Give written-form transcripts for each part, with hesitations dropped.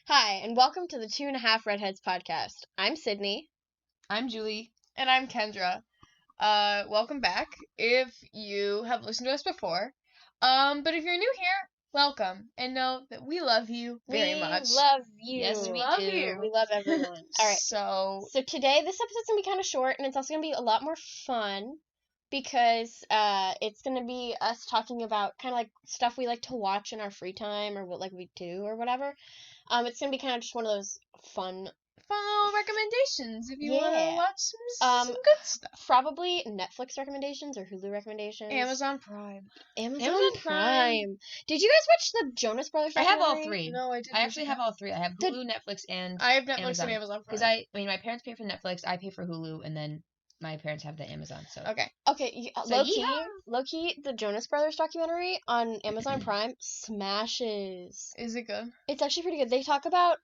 Hi, and welcome to the Half Redheads podcast. I'm Sydney. I'm Julie. And I'm Kendra. Welcome back if you have listened to us before. But if you're new here, welcome. And know that we love you very much. We love you. Yes, we love do. you. We love everyone. All right. So today, this episode's going to be kind of short, and it's also going to be a lot more fun because it's going to be us talking about kind of like stuff we like to watch in our free time or what like we do or whatever. It's going to be kind of just one of those fun recommendations if you want Yeah. to watch some good stuff. Probably Netflix recommendations or Hulu recommendations. Amazon Prime. Amazon Prime. Did you guys watch the Jonas Brothers I have all documentary? three. No, I didn't. I actually have all three. I have Hulu, Netflix, and I have Netflix Amazon. and Amazon Prime. Because my parents pay for Netflix, I pay for Hulu, and then my parents have the Amazon. So Okay, So low key, the Jonas Brothers documentary on Amazon Prime smashes. Is it good? It's actually pretty good. They talk about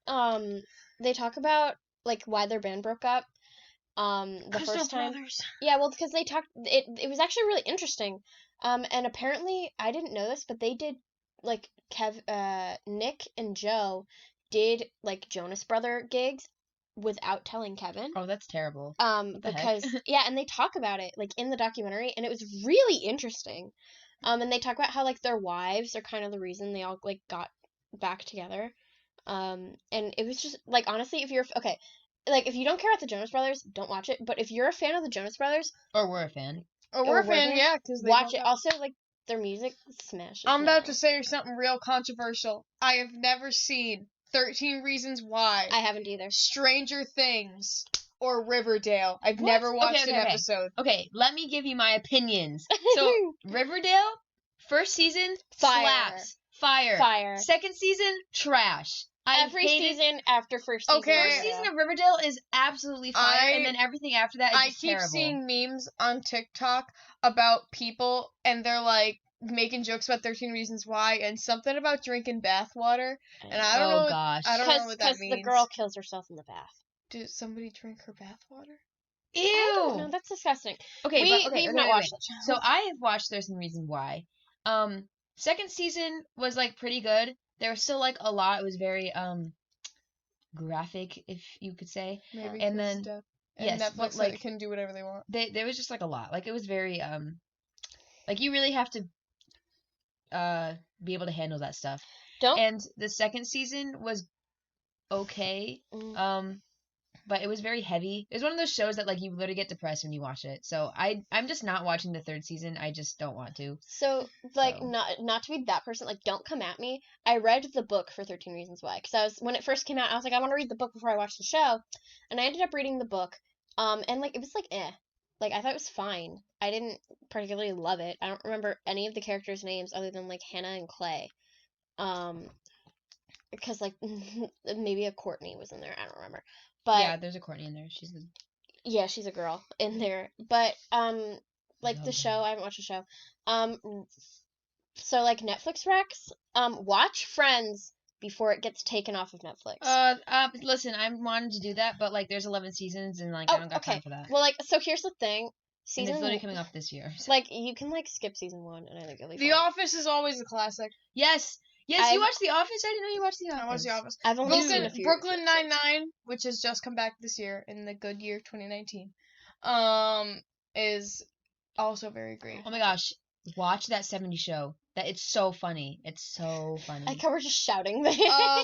like why their band broke up. The first time. Brothers. Yeah, well, because they talked. It was actually really interesting. And apparently I didn't know this, but they did like Nick and Joe did like Jonas Brother gigs without telling Kevin. Oh, that's terrible. the Because heck? yeah, and they talk about it like in the documentary, and it was really interesting. And they talk about how like their wives are kind of the reason they all like got back together. And it was just like honestly, if you're okay, like if you don't care about the Jonas Brothers, don't watch it. But if you're a fan of the Jonas Brothers, Or we're a fan. Or we're a fan, yeah, because watch it. Also, like their music smashes. I'm about to say something real controversial. I have never seen 13 Reasons Why, I haven't either. Stranger Things, or Riverdale. I've What? never watched Okay. an episode. Okay, let me give you my opinions. So, Riverdale, first season, Fire. slaps. Fire. Fire. Second season, trash. Every season after first season. Okay. First season of Riverdale is absolutely fire, and then everything after that is I just keep terrible. seeing memes on TikTok about people, and they're like making jokes about 13 Reasons Why, and something about drinking bathwater. And I don't know. Gosh. I don't know what that means. Because the girl kills herself in the bath. Did somebody drink her bathwater? No, that's disgusting. Okay, We've not watched that show. So I have watched 13 Reasons Why. Second season was like pretty good. There was still like a lot. It was very graphic, if you could say. Maybe. And then and yes, Netflix but, like, can do whatever they want. there was just like a lot. Like it was very like you really have to be able to handle that stuff. And the second season was okay. But it was very heavy. It was one of those shows that like you literally get depressed when you watch it. So I'm just not watching the third season. I just don't want to. So not to be that person, like don't come at me. I read the book for 13 Reasons Why because when it first came out, I was like I want to read the book before I watch the show, and I ended up reading the book. And like it was like like I thought it was fine. I didn't particularly love it. I don't remember any of the characters' names other than like Hannah and Clay. Because like maybe a Courtney was in there. I don't remember. But yeah, there's a Courtney in there. she's a girl in there. But like the show, I haven't watched the show. So like Netflix recs, watch Friends before it gets taken off of Netflix. Listen, I wanted to do that, but like there's 11 seasons and like I don't got time for that. Well, like so here's the thing. And it's literally coming up this year. So. Like you can like skip season 1 and I think it'll be The Office is always a classic. Yes, you watched The Office? I didn't know you watched The Office. I watched The Office. I've only seen a few. Brooklyn Nine-Nine, which has just come back this year in the good year 2019, is also very great. Oh my gosh, watch that 70s show. It's so funny. It's so funny. I cover just shouting there.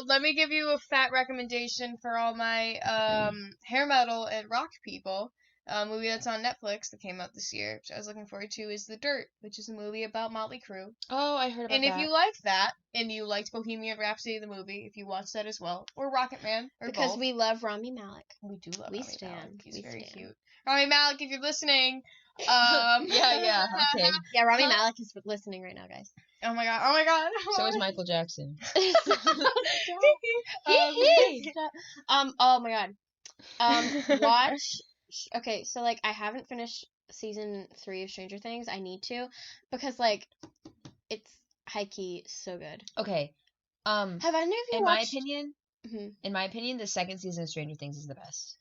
Let me give you a fat recommendation for all my hair metal and rock people. Movie that's on Netflix that came out this year, which I was looking forward to, is The Dirt, which is a movie about Motley Crue. Oh, I heard about that. And if you like that, and you liked Bohemian Rhapsody the movie, if you watch that as well, or Rocket Man, or because both. we love Rami Malek. We do love We Rami stand. Malek. He's We very stand. cute. Rami Malek, if you're listening, yeah, okay. Yeah, Rami Malek is listening right now, guys. Oh my god. So is Michael Jackson. Oh my god. Watch. Okay, so like I haven't finished season 3 of Stranger Things. I need to because like it's high key so good. Okay. Have any of you in watched? my opinion, the second season of Stranger Things is the best.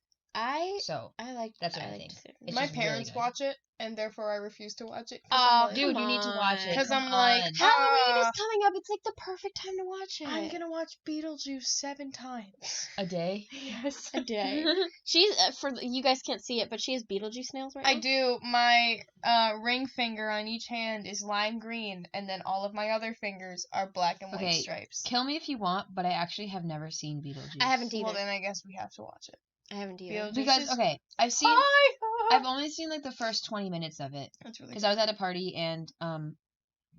So I like that's what I like think. to see it. It's My just really parents good. watch it, and therefore I refuse to watch it. Oh, Dude, come you need to watch it. Because Come I'm like, on. Halloween is coming up. It's like the perfect time to watch it. I'm gonna watch Beetlejuice 7 times. A day. Yes. a day. She's you guys can't see it, but she has Beetlejuice nails right now. I do. My ring finger on each hand is lime green, and then all of my other fingers are black and white Okay, stripes. Kill me if you want, but I actually have never seen Beetlejuice. I haven't either. Well, then I guess we have to watch it. I haven't either. Beetlejuice Because is- okay, I've only seen like the first 20 minutes of it That's really because I was at a party and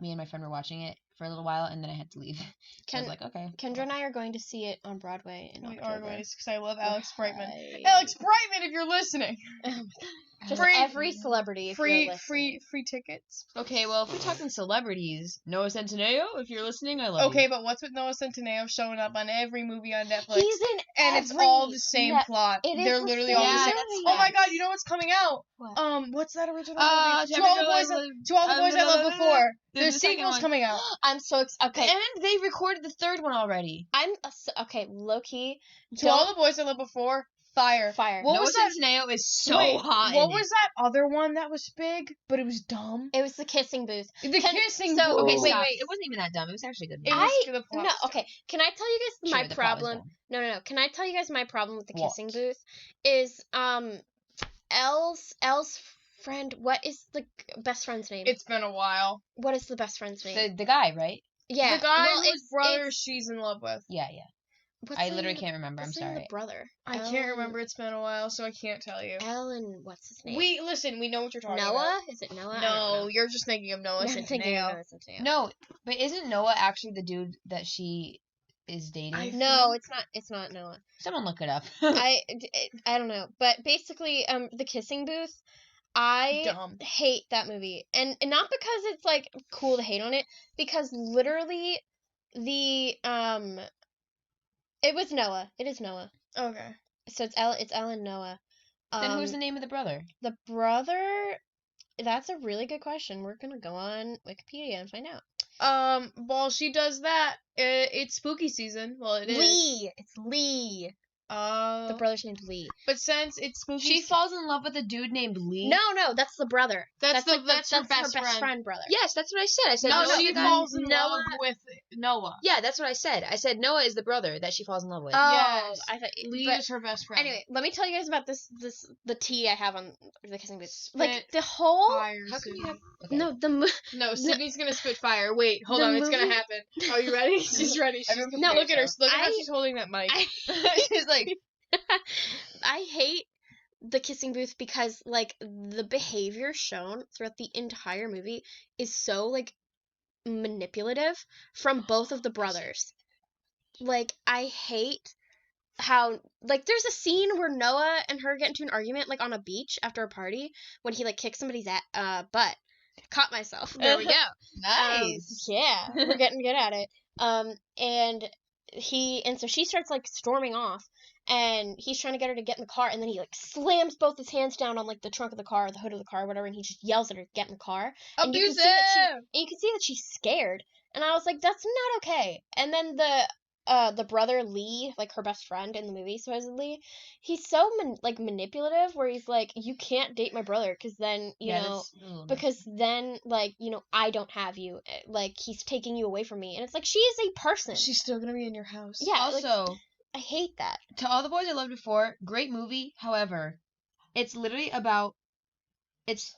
me and my friend were watching it for a little while and then I had to leave. So I was like, okay. Kendra and I are going to see it on Broadway in We October. are going because I love Alex Brightman. Hi. Alex Brightman, if you're listening. Oh my God. Just Free- every celebrity. If you're listening. free tickets. Okay, well, if we're talking celebrities, Noah Centineo, if you're listening, I love you. Okay, but what's with Noah Centineo showing up on every movie on Netflix? He's in and it's every all the same plot. It is They're the literally same all the same. movie. Oh my god, you know what's coming out? What? What's that original movie? To All the Boys I Loved Before. There's the second sequels one. coming out. I'm so excited. Okay, And they recorded the third one already. I'm okay. Low key. To All the Boys I Loved Before. Fire. Fire. What Noah was that? Centineo is so Wait, hot. What in was that other one that was big, but it was dumb? It was the kissing booth. The Can- kissing. so- booth. Okay, Wait, stop. wait. It wasn't even that dumb. It was actually a good. It movie. was I the plot no. was Okay, can I tell you guys Sure, my the plot was problem? dumb. No. Can I tell you guys my problem with the What? kissing booth? Is Elle's friend. What is the best friend's name? It's been a while. What is the best friend's name? The guy, right? Yeah, The guy well, whose brother it's- she's in love with. Yeah. what's I the literally name of can't remember. I'm what's the name of sorry. the brother. I can't remember. It's been a while, so I can't tell you. Ellen. What's his name? We listen. We know what you're talking Noah? about. Is it Noah? I don't No, know. you're just thinking of Noah I'm thinking of Centineo. Noah Centineo. No, but isn't Noah actually the dude that she is dating? No, it's not. It's not Noah. Someone look it up. I don't know, but basically, the kissing booth. I Dumb. hate that movie, and not because it's like cool to hate on it, because literally, it was Noah. It is Noah. Okay. So it's Ellen Noah. Then who's the name of the brother? The brother? That's a really good question. We're gonna go on Wikipedia and find out. While she does that, it's spooky season. Well, it is. Lee. It's Lee. The brother's named Lee. But since it's spooky, She falls in love with a dude named Lee. No, that's the brother. That's her her best friend. brother. Yes, that's what I said. I said No, Noah she the guy- falls in Noah- love with Noah. Yeah, that's what I said. I said Noah is the brother that she falls in love with. Oh, Yes. I thought. Lee but is her best friend. anyway, let me tell you guys about the tea I have on the kissing booth. Spit Like the whole. Fire, How come Sydney. you have? Okay. No, No, Sydney's gonna spit fire. Wait, hold the on, it's gonna movie- happen. Are you ready? She's ready. She's Everyone no, prepare look at her. yourself. Look at how I- she's holding that mic. She's like, I hate the kissing booth because like the behavior shown throughout the entire movie is so like manipulative from both of the brothers. Like I hate how like there's a scene where Noah and her get into an argument like on a beach after a party when he like kicks somebody's butt. Caught myself. There we go. nice. Yeah, we're getting good at it. And so she starts like storming off, and he's trying to get her to get in the car, and then he like slams both his hands down on like the trunk of the car, or the hood of the car, or whatever, and he just yells at her to get in the car. And you can see that she's scared, and I was like, that's not okay. And then the brother Lee, like her best friend in the movie, supposedly, he's so manipulative, where he's like, you can't date my brother, because then you know. Because then, like, you know, I don't have you. Like, he's taking you away from me. And it's like, she is a person. She's still gonna be in your house. Yeah, Also, I hate that. To All the Boys I Loved Before, great movie. However, it's literally about.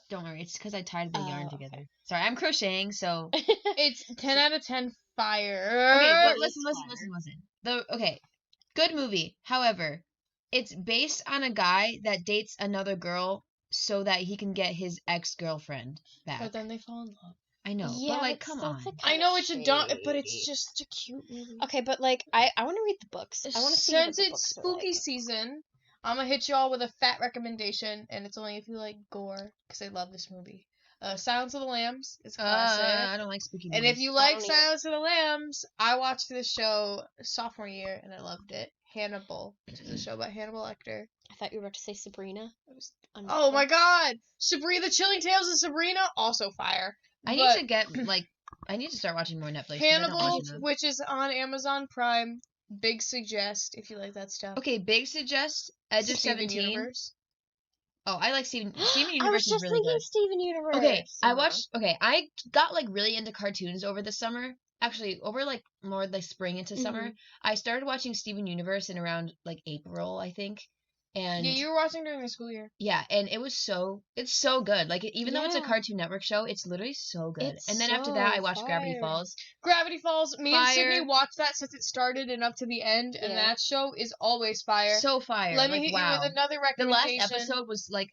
Don't worry, it's because I tied the yarn together. Okay. Sorry, I'm crocheting, so. It's 10 out of 10 fire. Okay, but it's listen. Okay, good movie. However, it's based on a guy that dates another girl so that he can get his ex-girlfriend back. But then they fall in love. I know, Yeah, but like, but come still, on. it's, like, I kinda know it's a dumb, but it's shady. just such a cute movie. Okay, but, like, I want to read the books. I want to see what Since the it's books are spooky like. season, I'm gonna hit y'all with a fat recommendation, and it's only if you like gore, because I love this movie. Silence of the Lambs is a classic. I don't like spooky movies. And if you I like don't either. Silence of the Lambs, I watched this show sophomore year and I loved it. Hannibal, which is a show about Hannibal Lecter. I thought you were about to say Sabrina. Oh my god! Sabrina, The Chilling Tales of Sabrina, also fire. I But need to get, like, I need to start watching more Netflix. 'cause I don't watch Hannibal, enough. which is on Amazon Prime, Big Suggest, if you like that stuff. Okay, Big Suggest, Edge of Steven 17. Universe. Oh, I like Steven I Universe was is just really thinking good. Steven Universe. I got like really into cartoons over the summer. Actually, over like more like spring into summer. I started watching Steven Universe in around like April, I think. And Yeah, you were watching during the school year. yeah, and it's so good. Like even though it's a Cartoon Network show, it's literally so good. It's and then after that, I watched so Gravity fire. Falls. Gravity Falls. Me and Fire. Sydney watched that since it started and up to the end, and Yeah. that show is always fire. So fire. Let me like, hit wow. you with another The last recommendation. episode was like,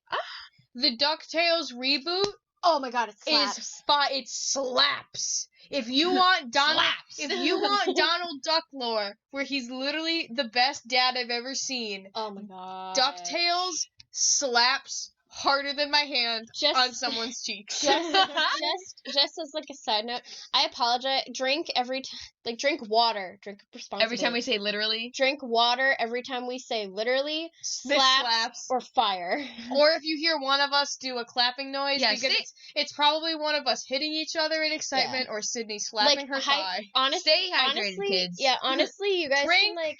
The DuckTales reboot Oh my god, it slaps. is it slaps. If you want Donald, Slaps. if you want Donald Duck lore, where he's literally the best dad I've ever seen, Oh my god. DuckTales slaps harder than my hand Just- on someone's cheeks. Just as like a side note, I apologize. Drink every time, like drink water. Drink responsibly. every time we say literally. drink water. Every time we say literally, This slaps or fire. Or if you hear one of us do a clapping noise, Yeah, because it's probably one of us hitting each other in excitement or Sydney slapping her thigh. Honestly, Stay hydrated, kids. Yeah, honestly, you guys can Drink like.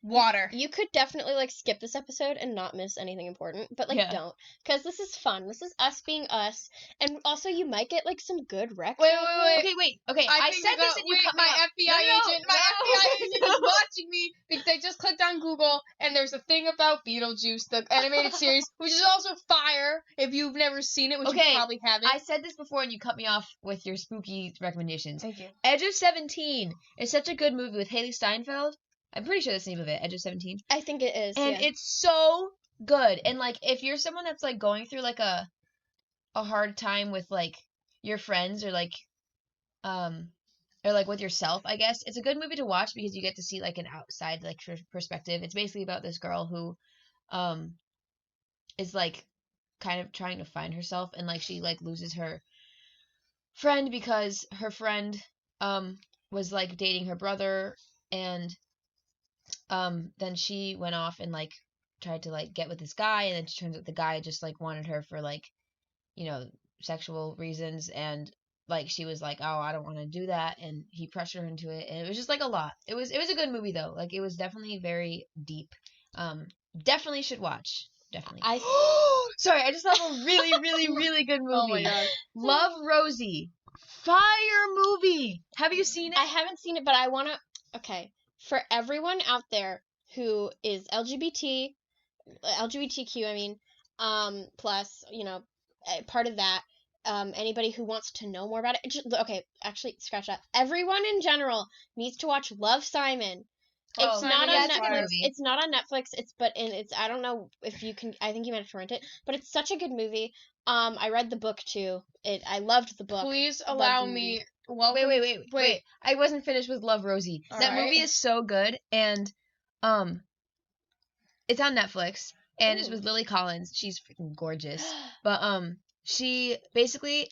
Water. You could definitely like skip this episode and not miss anything important, but like Yeah. don't, because this is fun. This is us being us, and also you might get like some good rec. Wait. Okay. I said this and you cut me my off. FBI agent. My FBI agent is watching me because I just clicked on Google and there's a thing about Beetlejuice, the animated series, which is also fire. If you've never seen it, which you probably haven't. I said this before and you cut me off with your spooky recommendations. Thank you. Edge of 17 is such a good movie with Haley Steinfeld. I'm pretty sure that's the name of it, Edge of 17. I think it is, And it's so good. And like if you're someone that's like going through like a hard time with like your friends or like with yourself, I guess, it's a good movie to watch because you get to see like an outside like perspective. It's basically about this girl who is like kind of trying to find herself, and like she like loses her friend because her friend was like dating her brother, and then she went off and like tried to like get with this guy, and then it turns out the guy just like wanted her for like, you know, sexual reasons, and like she was like, oh, I don't want to do that, and he pressured her into it, and it was just like a lot. It was a good movie though. Like it was definitely very deep. Definitely should watch. Definitely. Sorry, I just thought of a really, really, really good movie. Oh my god. Love, Rosie. Fire movie. Have you seen it? I haven't seen it, but I want to. Okay, for everyone out there who is LGBTQ, I mean, plus, you know, part of that, anybody who wants to know more about it, okay, actually, scratch that. Everyone in general needs to watch Love, Simon. It's not on Netflix. It's not on Netflix. It's I don't know if you can. I think you might have to rent it, but it's such a good movie. I read the book too. I loved the book. Please allow me. Wait. I wasn't finished with Love, Rosie. That movie is so good, and it's on Netflix, and it's with Lily Collins. She's freaking gorgeous. But she basically,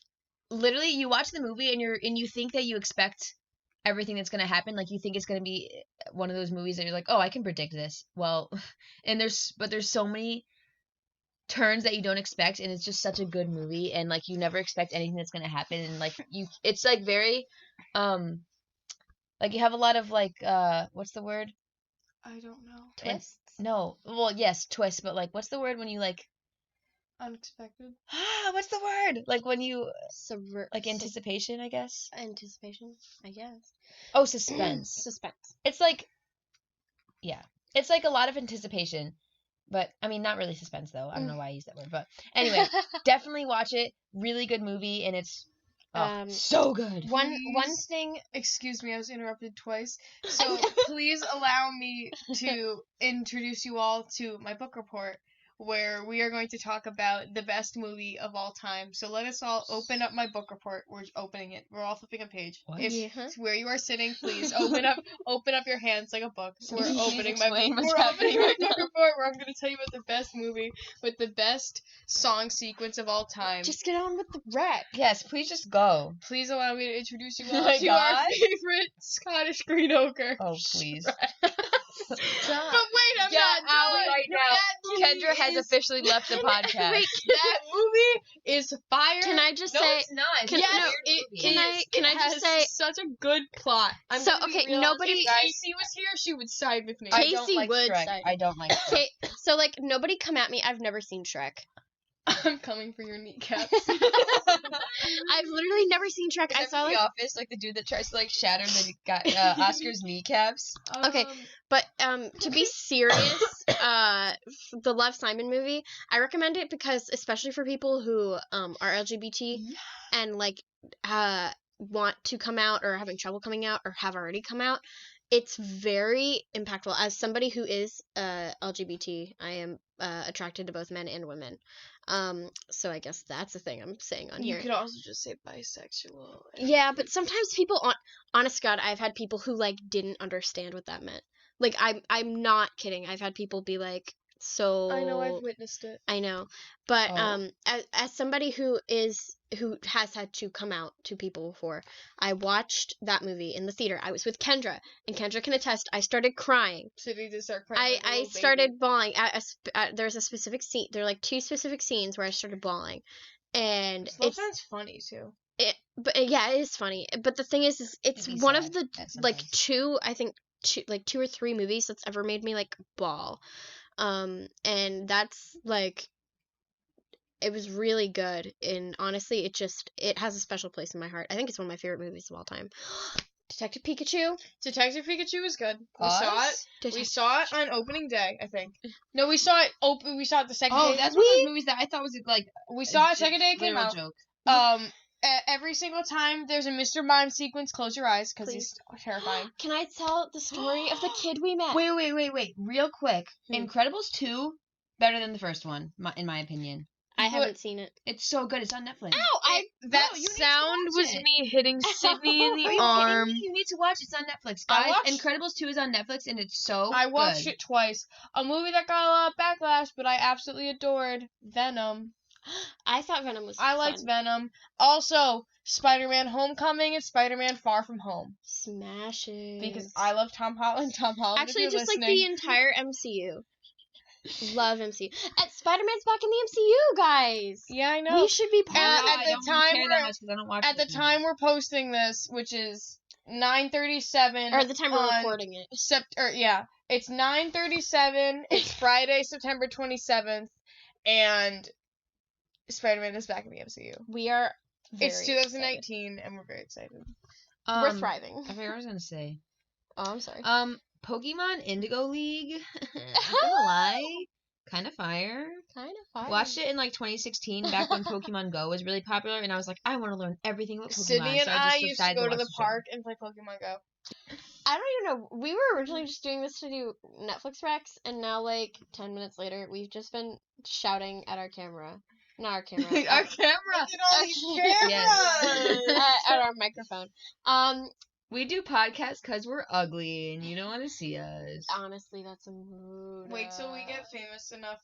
literally, you watch the movie and you think that you expect everything that's gonna happen. Like you think it's gonna be one of those movies that you're like, oh, I can predict this. Well, and there's so many turns that you don't expect, and it's just such a good movie, and like you never expect anything that's gonna happen, and like it's like very like you have a lot of like what's the word? I don't know. Twists? No. Well, yes, twists, but like what's the word when you like Unexpected. what's the word? Like when you like anticipation, I guess. Anticipation, I guess. Oh, suspense. Suspense. It's like it's like a lot of anticipation. But, I mean, not really suspense, though. I don't know why I used that word. But, anyway, definitely watch it. Really good movie, and it's so good. One thing... Excuse me, I was interrupted twice. So, please allow me to introduce you all to my book report, where we are going to talk about the best movie of all time. So let us all open up my book report. We're opening it. We're all flipping a page. What? Where you are sitting, please open up your hands like a book. We're opening my book report where I'm going to tell you about the best movie with the best song sequence of all time. Just get on with the rec. Yes, please just go. Please allow me to introduce you Oh all my to God. our favorite Scottish green ochre. Oh, please. But wait, I'm Get not out done. right now. Kendra has officially left the podcast. That movie is fire. Can I just No, say? it's not. It's Can- a no, weird movie. Can I just say? such a good plot. I'm So, gonna be okay, real honest nobody- with you guys. If Casey was here, she would side with me. Casey I don't like would Shrek. side. I don't like Shrek. Okay, so like nobody come at me. I've never seen Shrek. I'm coming for your kneecaps. I've literally never seen Shrek. I saw The like, Office, like the dude that tries to like shatter the guy, Oscar's kneecaps. Okay. but to be serious, the Love Simon movie, I recommend it because especially for people who are LGBT and like want to come out or are having trouble coming out or have already come out, it's very impactful. As somebody who is LGBT, I am attracted to both men and women. So I guess that's the thing I'm saying on You here. could also just say bisexual. Yeah, but sometimes people, honest to God, I've had people who like didn't understand what that meant. Like I'm not kidding. I've had people be like, so I know, I've witnessed it. I know, but Oh. as somebody who has had to come out to people before, I watched that movie in the theater. I was with Kendra, and Kendra can attest. I started crying. So did you start crying? like a I little started bawling. There's a specific scene. There are like two specific scenes where I started bawling, and baby. Love it's Simon's funny too. yeah, it is funny. But the thing is it's It'd be one of sad the at some like points. two or three movies that's ever made me like bawl. And that's like, it was really good, and honestly it has a special place in my heart. I think it's one of my favorite movies of all time. Detective Pikachu. Detective Pikachu was good. We Us? saw it. We Detective saw it on opening day, I think. No, we saw it. We saw it the second Oh, day. that's one of those movies that I thought was like We saw it second day it came literal out. joke. Every single time there's a Mr. Mime sequence, close your eyes because he's terrifying. Can I tell the story of the kid we met? Wait, real quick. Hmm. Incredibles 2 better than the first one, in my opinion. I haven't seen it. It's so good. It's on Netflix. Ow! That No, you need to sound watch was it. me hitting Sydney in Are the you kidding arm. me? You need to watch it. It's on Netflix, I guys. watched- Incredibles 2 is on Netflix, and it's so I watched good. it twice. A movie that got a lot of backlash, but I absolutely adored. Venom. I thought Venom was I liked fun. Venom. Also, Spider-Man Homecoming and Spider-Man Far From Home. Smashes. Because I love Tom Holland. Tom Holland, Actually, if you're just like listening. the entire MCU. Love MCU. And Spider-Man's back in the MCU, guys. Yeah, I know. We should be part And of at I the don't time care that much because I don't watch At the it. time we're posting this, which is 9:37, or the time we're on recording it. it's 9:37. It's Friday, September 27th, and Spider-Man is back in the MCU. We are very It's 2019, and we're very excited. We're thriving. I forgot what I was gonna say. Oh, I'm sorry. Pokemon Indigo League. Not gonna lie, kind of fire. Kind of fun. Watched it in like 2016, back when Pokemon Go was really popular, and I was like, I want to learn everything about Pokemon. Sydney and so I just used to decided go to watch the show. park and play Pokemon Go. I don't even know. We were originally just doing this to do Netflix recs, and now, like, 10 minutes later, we've just been shouting at our camera. Not our camera. Our camera! Look at all these cameras! at our microphone. We do podcasts because we're ugly and you don't want to see us. Honestly, that's a mood. Wait till we get famous enough.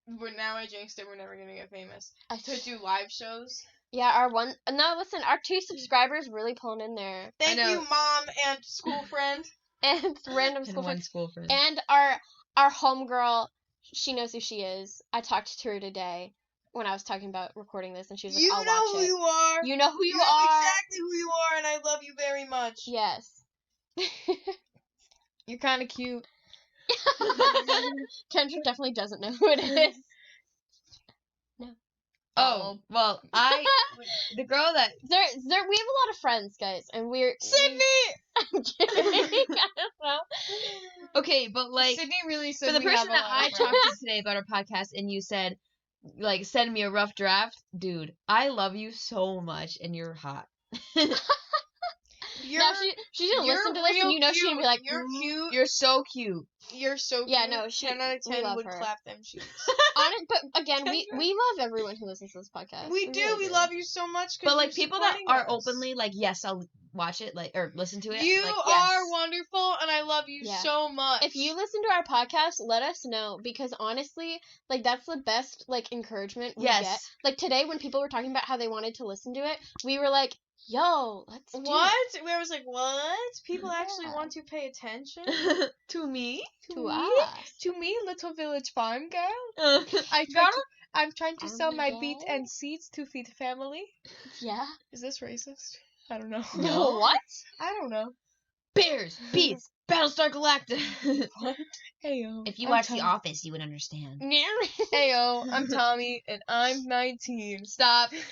Now I jinxed it, we're never gonna get famous. I To do live shows. Yeah, our one. No, listen, our 2 subscribers really pulling in there. Thank know. you, Mom and school friend. And random And school one friends. school friend. And our homegirl, she knows who she is. I talked to her today when I was talking about recording this, and she was like, You I'll know watch who it. you are. You know who you know are. exactly who you are, and I love you very much. Yes. You're kind of cute. Kendra definitely doesn't know who it is. Oh, well, the girl that We have a lot of friends, guys, and we're Sydney! I'm kidding. I don't know. okay, but like Sydney really said for the we person have a that lot I of talked friends. to today about our podcast, and you said like send me a rough draft, dude. I love you so much, and you're hot. You're, Now she didn't you're listen to this, real and you know she's gonna be like, You're cute. You're so cute. You're so Yeah, cute. no, 10 out of we 10 love would her. clap them cheeks. But again, we love everyone who listens to this podcast. We do. really We love you so much. But like you're people that supporting are us. openly like, yes, I'll watch it, like or listen to it. You like, are yes. wonderful, and I love you Yeah. so much. If you listen to our podcast, let us know, because honestly, like that's the best like encouragement we Yes. get. Like today, when people were talking about how they wanted to listen to it, we were like, "Yo, let's do What? it Where I was like, what? People actually Yeah. want to pay attention to me. to me? us." To me, little village farm girl. I I got I'm trying to sell my Every beets day? and seeds to feed family. Yeah. Is this racist? I don't know. No. What? I don't know. Bears, beats, Battlestar Galactica. What? Heyo. If you I'm watch The Tommy. Office, you would understand. Heyo, I'm Tommy, and I'm 19. Stop it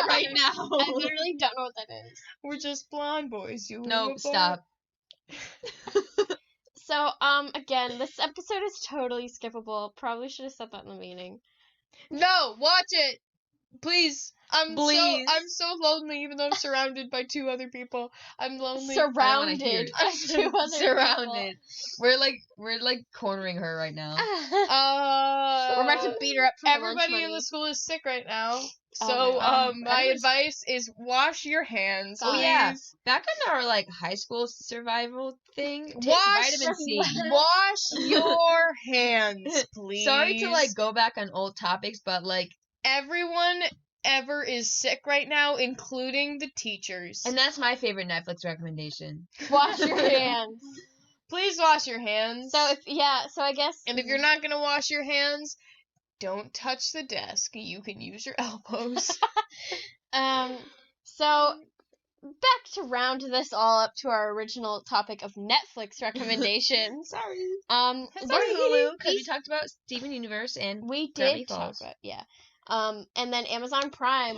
right now. I literally don't know what that is. We're just blonde boys. You No, remember? stop. So, again, this episode is totally skippable. Probably should have said that in the beginning. No, watch it, please. Please. I'm so lonely, even though I'm surrounded by 2 other people. I'm lonely. Surrounded hear it. by 2 other Surrounded. We're like cornering her right now. people. We're about to beat her up for her lunch Everybody in money. the school is sick right now. Oh So, my God. my Everyone's- advice is wash your hands. Oh, yeah. please. Back in our like high school survival thing, take Wash vitamin C. Wash your hands, please. Sorry to like go back on old topics, but like, Everyone ever is sick right now, including the teachers. and that's my favorite Netflix recommendation. Wash your hands. Please wash your hands. So I guess. And if you're not gonna wash your hands, don't touch the desk. You can use your elbows. So back to round this all up to our original topic of Netflix recommendations. Sorry. Sorry, Sorry, Hulu, because we talked about Steven Universe and we Gravity did talk Falls. about and then Amazon Prime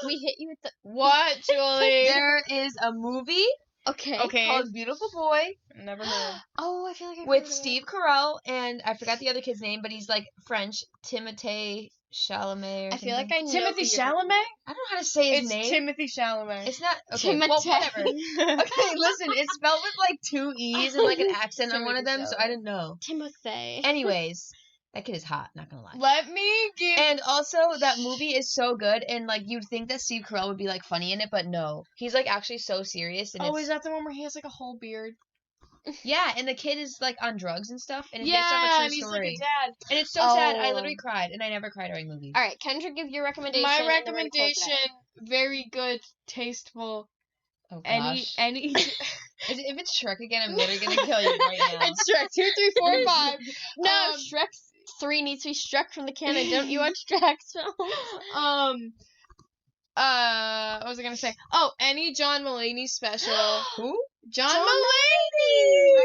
we hit you with the What, Julie? There is a movie okay. called Beautiful Boy Never heard. Oh, I feel like I've with heard of it. Steve Carell and I forgot the other kid's name, but he's like French, Timothée Chalamet. Or I feel like something. I know Timothy who you're- Chalamet? I don't know how to say his It's name. Timothy Chalamet. It's not okay. Well, whatever. Okay, listen, it's spelled with like 2 E's and like an accent on one of them, so I didn't know. Timothy. Anyways, that kid is hot, not gonna lie. Let me give. And also, that movie is so good, and like you'd think that Steve Carell would be like funny in it, but no, he's like actually so serious. And Oh, it's, is that the one where he has like a whole beard? yeah, and the kid is like on drugs and stuff, and it's based Yeah, off a true and he's story. like a dad. And it's so sad. I Oh. literally cried, and I never cry during movies. All right, Kendra, give your recommendation. My and then we're gonna close it recommendation, out. very good, tasteful. Oh Any gosh. If it's Shrek again, I'm literally gonna kill you right now. It's Shrek 2, 3, 4, 5. No, Um, Shrek 3 needs to be struck from the canon. Don't you watch Shrek's films? What was I gonna say? Oh, any John Mulaney special. Who? John John Mulaney!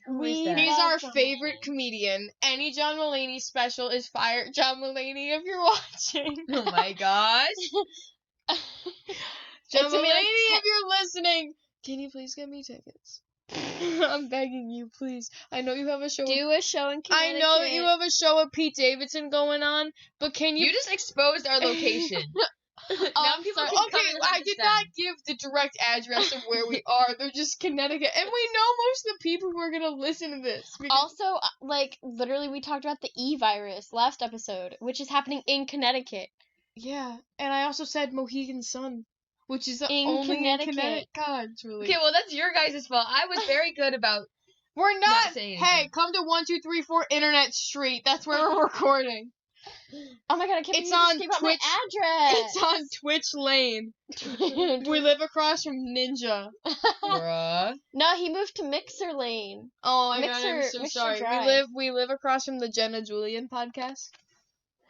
Who is We- that? He's love our John favorite comedian. Any John Mulaney special is fire John Mulaney if you're watching. Oh my gosh. John It's gonna be like Mulaney, if you're listening, can you please get me tickets? I'm begging you, please. I know you have a show. Do a show in I Connecticut. know that you have a show with Pete Davidson going on, but can you? You just exposed our location. Now I'm people sorry. can Okay, come and I did not understand. give the direct address of where we are. They're just Connecticut, and we know most of the people who are gonna listen to this. because- Also, like, literally, we talked about the E virus last episode, which is happening in Connecticut. yeah, and I also said Mohegan Sun, which is In only Connecticut. in Connecticut. God, Julie. Okay, well that's your guys' fault. I was very good about. We're not. saying Hey, anything. come to 1234 Internet Street. That's where we're recording. Oh my god, I can't It's believe you just on gave out my It's on Twitch Lane. We live across from Ninja. Bruh. No, he moved to Mixer Lane. Oh my god, I'm Mixer- so Mixer sorry. Drive. We live across from the Jenna Julian podcast.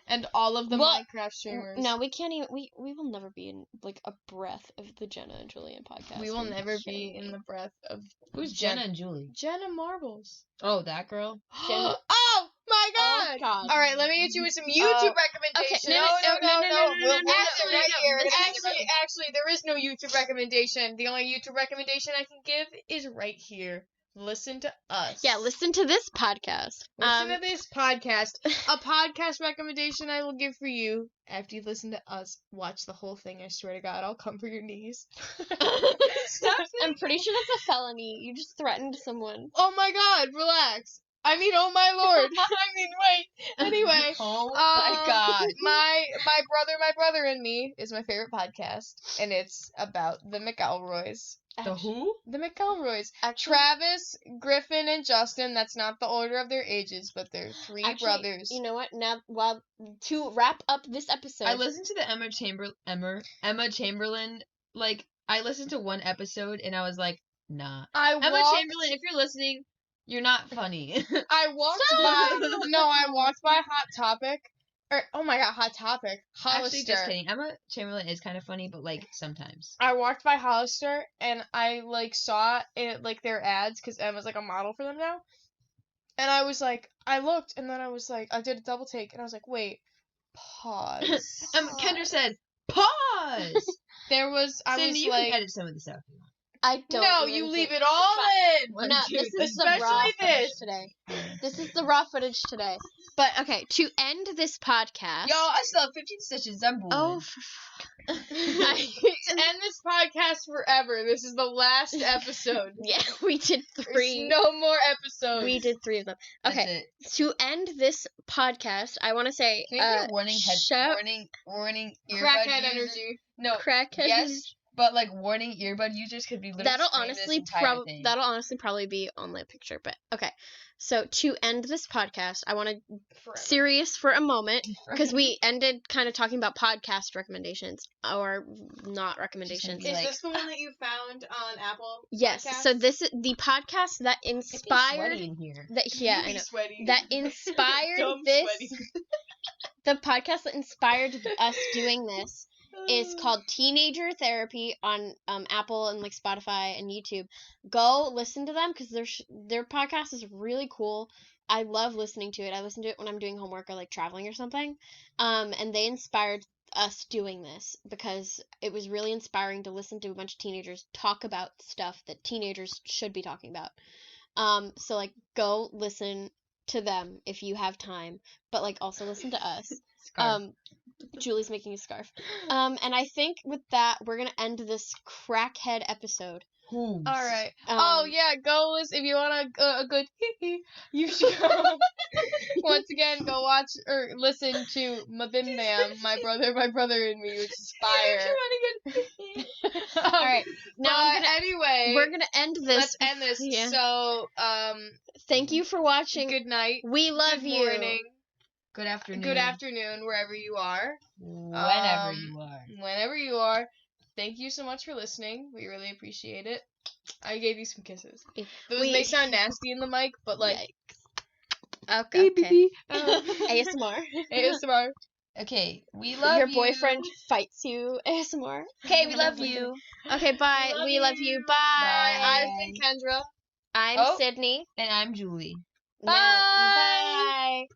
And all of the Well, Minecraft streamers. No, we can't even. We will never be in like a breath of the Jenna and Julian podcast. we will Are you never kidding be in me? the breath of Who's Jenna and Julie? Jenna Marbles. Oh, that girl. Jenna- Oh my god! Oh god. All right, let me hit you with some YouTube recommendations. okay, no. We'll no, answer right no, here. this is Actually, there is no YouTube recommendation. The only YouTube recommendation I can give is right here. Listen to us. Yeah, listen to this podcast. Listen to this podcast. A podcast recommendation I will give for you after you listen to us. Watch the whole thing. I swear to God, I'll come for your knees. I'm pretty sure that's a felony. You just threatened someone. Oh my God, relax. I mean, oh my lord. I mean, wait. Anyway. Oh my god. My brother and me is my favorite podcast, and it's about the McElroys. The who? The McElroys. Actually, Travis, Griffin, and Justin. That's not the order of their ages, but they're three brothers. You know what? Now, to wrap up this episode, I listened to the Emma Chamberlain. Like, I listened to one episode and I was like, nah. Emma Chamberlain, if you're listening, you're not funny. I walked by Hot Topic oh my god, Hot Topic. Hollister. Actually, just kidding. Emma Chamberlain is kind of funny, but like sometimes. I walked by Hollister and I like saw it like their ads because Emma's like a model for them now. And I was like, I looked and then I was like, I did a double take and I was like, wait, pause. Kendra said, pause. There was, I Cindy, was you like, can edit some of this out. I don't. no, even you leave think- it all in. No, this is the Especially raw footage this. today. This is the raw footage today. But okay, to end this podcast. Yo, I still have 15 stitches. I'm bored. Oh, To end this podcast forever. This is the last episode. yeah, we did There's 3. no more episodes. We did 3 of them. That's Okay, it. to end this podcast, I want to say, Can we do warning shout warning earbud Crackhead users? energy. No, crackhead. yes, but like warning earbud users could be literally That'll screaming honestly this entire thing. that'll honestly probably be on my picture. But okay, so to end this podcast, I want to Forever. serious for a moment because we ended kind of talking about podcast recommendations or not recommendations. Be Is like- this the one that you found on Apple? Yes, Podcasts? so this is the podcast that It's inspired sweaty in here. that. Yeah, You I be know. sweaty. That inspired Dumb this. sweaty. The podcast that inspired us doing this is called Teenager Therapy on Apple and like Spotify and YouTube. Go listen to them because their podcast is really cool. I love listening to it. I listen to it when I'm doing homework or like traveling or something. And they inspired us doing this because it was really inspiring to listen to a bunch of teenagers talk about stuff that teenagers should be talking about. So like go listen to them if you have time, but like also listen to us. Scarf. Julie's making a scarf. And I think with that we're gonna end this crackhead episode. Hooves. All right. Oh yeah, go listen if you want a good you should once again go watch or listen to Mabim Bam, my brother and me, which is fire. All right, now anyway, we're gonna end this. let's end this. Yeah. So Thank you for watching. good night, We love good you. morning, Good afternoon. good afternoon, wherever you are. Whenever you are. Whenever you are. Thank you so much for listening. We really appreciate it. I gave you some kisses. Those may sound nasty in the mic, but like Yikes. Okay. okay. ASMR. ASMR. Okay, we love Your you. boyfriend fights you. ASMR. Okay, we love you. Okay, bye. We love you. Bye. I've been Kendra. I'm Oh. Sydney. And I'm Julie. Now- Bye.